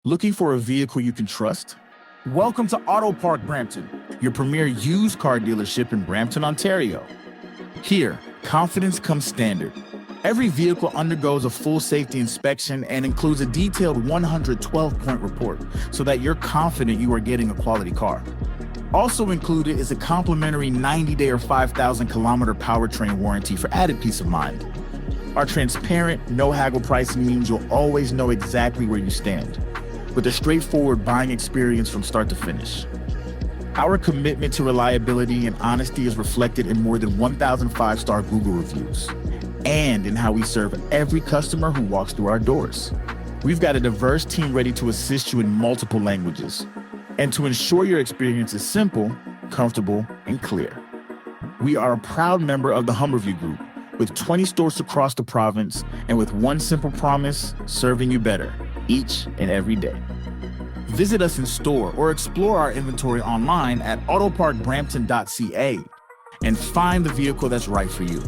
Looking for a vehicle you can trust? Welcome to AutoPark Brampton, your premier used car dealership in Brampton, Ontario. Here, confidence comes standard. Every vehicle undergoes a full safety inspection and includes a detailed 112-point report so that you're confident you are getting a quality car. Also included is a complimentary 90-day or 5,000-kilometer powertrain warranty for added peace of mind. Our transparent, no-haggle pricing means you'll always know exactly where you stand, with a straightforward buying experience from start to finish. Our commitment to reliability and honesty is reflected in more than 1,000 five-star Google reviews, and in how we serve every customer who walks through our doors. We've got a diverse team ready to assist you in multiple languages, and to ensure your experience is simple, comfortable, and clear. We are a proud member of the Rearview Group, with 20 stores across the province, and with one simple promise, serving you better each and every day. Visit us in store or explore our inventory online at autoparkbrampton.ca and find the vehicle that's right for you.